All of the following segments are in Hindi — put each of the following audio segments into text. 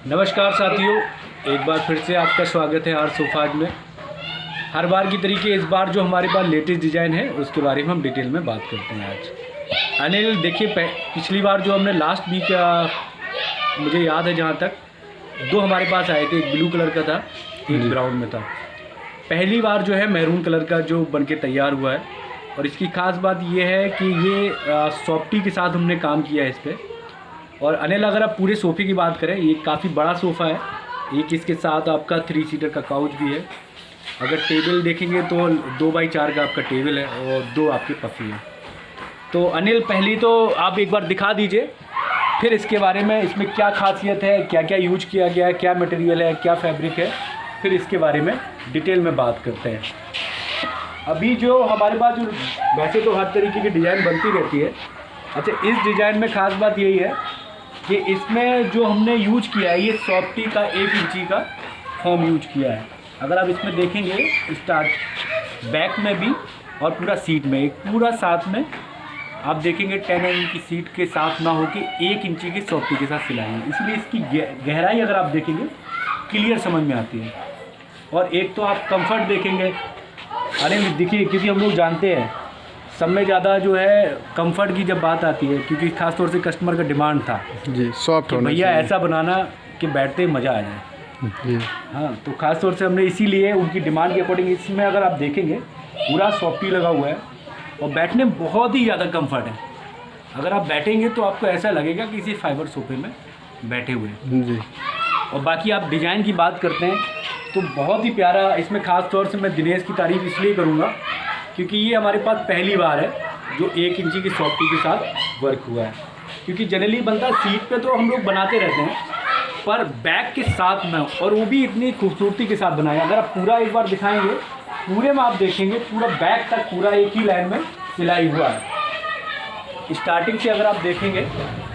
नमस्कार साथियों, एक बार फिर से आपका स्वागत है हर सोफाज में। हर बार की तरीके इस बार जो हमारे पास लेटेस्ट डिज़ाइन है उसके बारे में हम डिटेल में बात करते हैं आज। अनिल देखिए, पिछली बार जो हमने लास्ट वीक मुझे याद है जहाँ तक दो हमारे पास आए थे, एक ब्लू कलर का था, एक ब्राउन में था। पहली बार जो है मैरून कलर का जो बन के तैयार हुआ है, और इसकी ख़ास बात ये है कि ये सॉफ्टी के साथ हमने काम किया है इस पर। और अनिल, अगर आप पूरे सोफ़े की बात करें, ये काफ़ी बड़ा सोफ़ा है। एक इसके साथ आपका 3 सीटर का काउच भी है। अगर टेबल देखेंगे तो 2x4 का आपका टेबल है और 2 आपके पफी हैं। तो अनिल, पहली तो आप एक बार दिखा दीजिए, फिर इसके बारे में इसमें क्या खासियत है, क्या क्या यूज किया गया है, क्या मटेरियल है, क्या फैब्रिक है, फिर इसके बारे में डिटेल में बात करते हैं। अभी जो हमारे पास जो वैसे तो हर तरीके की डिज़ाइन बनती रहती है। अच्छा, इस डिज़ाइन में ख़ास बात यही है कि इसमें जो हमने यूज किया है, ये सॉफ्टी का 1 इंची का फॉर्म यूज किया है। अगर आप इसमें देखेंगे स्टार्ट बैक में भी और पूरा सीट में, एक पूरा साथ में आप देखेंगे 10 mm की सीट के साथ ना हो कि 1 इंची की सॉफ्टी के साथ सिलाई है, इसलिए इसकी गहराई अगर आप देखेंगे क्लियर समझ में आती है। और एक तो आप कंफर्ट देखेंगे। अरे देखिए, क्योंकि हम लोग जानते हैं सब में ज़्यादा जो है कंफर्ट की जब बात आती है, क्योंकि ख़ास तौर से कस्टमर का डिमांड था जी, सॉफ्ट होना भैया ऐसा बनाना कि बैठते ही मज़ा आ जाए जी। हाँ, तो ख़ास तौर से हमने इसीलिए उनकी डिमांड के अकॉर्डिंग इसमें अगर आप देखेंगे पूरा सॉफ्टी लगा हुआ है और बैठने में बहुत ही ज़्यादा कंफर्ट है। अगर आप बैठेंगे तो आपको ऐसा लगेगा कि किसी फाइबर सोफे में बैठे हुए हैं जी। और बाकी आप डिज़ाइन की बात करते हैं तो बहुत ही प्यारा। इसमें ख़ास तौर से मैं दिनेश की तारीफ़ इसलिए करूँगा क्योंकि ये हमारे पास पहली बार है जो 1 इंची की सॉफ्टी के साथ वर्क हुआ है। क्योंकि जनरली बनता है सीट पे तो हम लोग बनाते रहते हैं, पर बैक के साथ में, और वो भी इतनी खूबसूरती के साथ बनाया। अगर आप पूरा एक बार दिखाएंगे, पूरे में आप देखेंगे पूरा बैक तक पूरा एक ही लाइन में सिलाई हुआ है, स्टार्टिंग से अगर आप देखेंगे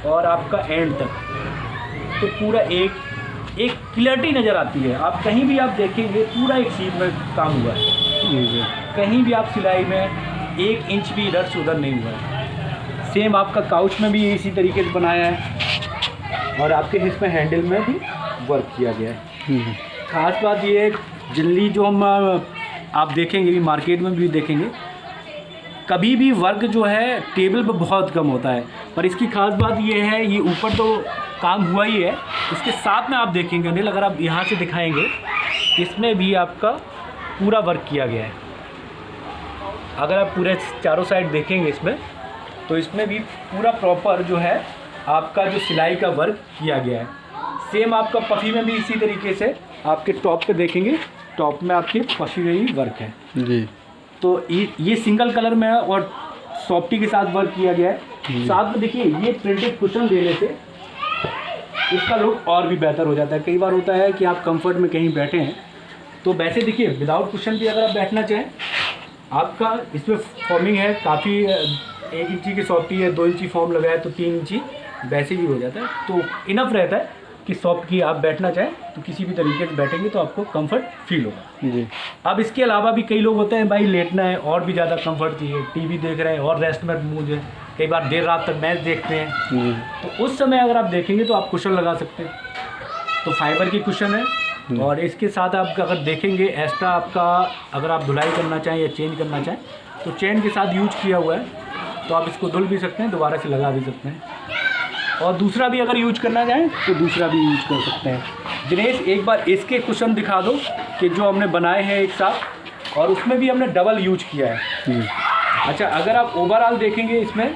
और आपका एंड तक, तो पूरा एक क्लियरिटी नज़र आती है। आप कहीं भी आप देखेंगे पूरा एक सीट में काम हुआ है, कहीं भी आप सिलाई में 1 इंच भी इधर से उधर नहीं हुआ है। सेम आपका काउच में भी इसी तरीके से बनाया है और आपके इसमें हैंडल में भी वर्क किया गया है। ख़ास बात ये है, जनरली जो हम आप देखेंगे भी मार्केट में भी देखेंगे, कभी भी वर्क जो है टेबल पर बहुत कम होता है, पर इसकी ख़ास बात ये है, ये ऊपर तो काम हुआ ही है, इसके साथ में आप देखेंगे अनिल, अगर आप यहाँ से दिखाएंगे, इसमें भी आपका पूरा वर्क किया गया है। अगर आप पूरे चारों साइड देखेंगे इसमें, तो इसमें भी पूरा प्रॉपर जो है आपका जो सिलाई का वर्क किया गया है। सेम आपका पफी में भी इसी तरीके से आपके टॉप पे देखेंगे, टॉप में आपकी पफी में ही वर्क है जी। तो ये सिंगल कलर में है और सॉफ्टी के साथ वर्क किया गया है। साथ में देखिए, ये प्रिंटेड कुशन देने से इसका लुक और भी बेहतर हो जाता है। कई बार होता है कि आप कंफर्ट में कहीं बैठे हैं, तो वैसे देखिए विदाउट कुशन भी अगर आप बैठना चाहें, आपका इसमें फॉर्मिंग है काफ़ी, 1 इंची की सॉफ्टी है, 2 इंची फॉर्म लगा है तो 3 इंची वैसे भी हो जाता है, तो इनफ रहता है कि सॉफ्ट की आप बैठना चाहें तो किसी भी तरीके से बैठेंगे तो आपको कंफर्ट फील होगा जी। अब इसके अलावा भी कई लोग होते हैं, भाई लेटना है और भी ज़्यादा कंफर्ट चाहिए, टीवी देख रहे हैं और रेस्ट में मुझे कई बार देर रात तक मैच देखते हैं, तो उस समय अगर आप देखेंगे तो आप कुशन लगा सकते हैं। तो फाइबर की कुशन है, और इसके साथ आप अगर देखेंगे एक्स्ट्रा आपका अगर आप धुलाई करना चाहें या चेंज करना चाहें तो चेन के साथ यूज किया हुआ है, तो आप इसको धुल भी सकते हैं, दोबारा से लगा भी सकते हैं, और दूसरा भी अगर यूज करना चाहें तो दूसरा भी यूज कर सकते हैं। दिनेश, एक बार इसके कुशन दिखा दो कि जो हमने बनाए हैं एक साथ, और उसमें भी हमने डबल यूज किया है। अच्छा, अगर आप ओवरऑल देखेंगे, इसमें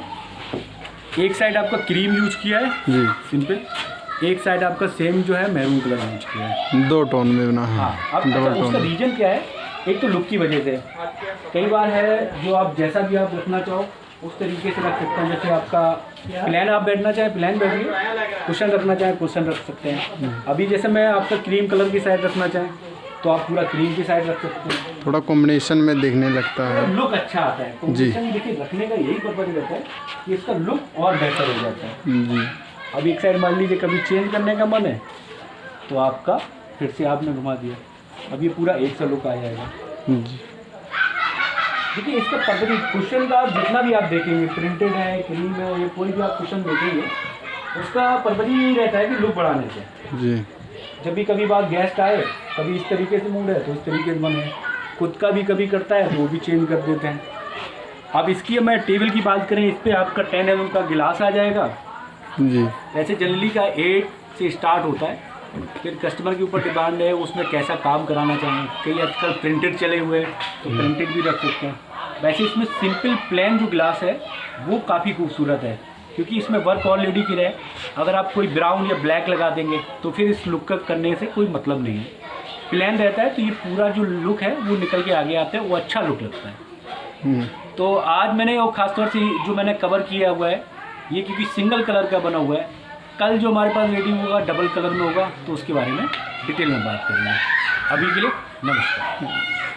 एक साइड आपका क्रीम यूज किया है जी सिंपल, एक साइड आपका सेम जो है मैरून कलर यूज किया है, 2 टोन में बना है। हाँ, अब अच्छा, उसका रीजन क्या है, एक तो लुक की वजह से, कई बार है जो आप जैसा भी आप रखना चाहो उस तरीके से रख सकते हैं। जैसे आपका प्लान आप बैठना चाहें प्लान बैठिए, कुशन रखना चाहें कुशन रख सकते हैं। अभी जैसे मैं आपका क्रीम कलर की साइड रखना चाहें तो आप पूरा क्रीम की साइड रख सकते हैं। थोड़ा कॉम्बिनेशन में देखने लगता है, लुक अच्छा आता है। कॉम्बिनेशन देखिए, रखने का यही पर्पज रहता है कि इसका लुक और बेहतर हो जाता है जी। अब एक साइड मान लीजिए कभी चेंज करने का मन है तो आपका फिर से आपने घुमा दिया, अब ये पूरा एक सा लुक आ जाएगा जी। देखिए, इसका पर्पज कुशन का जितना भी आप देखेंगे, प्रिंटेड है, क्रीम है, ये कोई भी आप कुशन देखेंगे, उसका पर्पज ही रहता है कि लुक बढ़ाने से। जी। जब भी कभी बार गेस्ट आए, कभी इस तरीके से मूड है तो इस तरीके से बने, खुद का भी कभी करता है तो वो भी चेंज कर देते हैं। अब इसकी मैं टेबल की बात करें, इस पर आपका 10 mm का गिलास आ जाएगा। जी। वैसे जनरली का 8 से स्टार्ट होता है, फिर कस्टमर के ऊपर डिमांड है उसमें कैसा काम कराना चाहें। कई आजकल प्रिंटेड चले हुए हैं तो प्रिंटेड भी रख सकते हैं। वैसे इसमें सिंपल प्लेन जो ग्लास है वो काफ़ी खूबसूरत है, क्योंकि इसमें वर्क ऑलरेडी की है। अगर आप कोई ब्राउन या ब्लैक लगा देंगे तो फिर इस लुक का करने से कोई मतलब नहीं है। प्लेन रहता है तो ये पूरा जो लुक है वो निकल के आगे आता है, वो अच्छा लुक लगता है। तो आज मैंने वो खासतौर से जो मैंने कवर किया हुआ है ये, क्योंकि सिंगल कलर का बना हुआ है। कल जो हमारे पास रेडी होगा डबल कलर में होगा तो उसके बारे में डिटेल में बात करेंगे। अभी के लिए नमस्कार।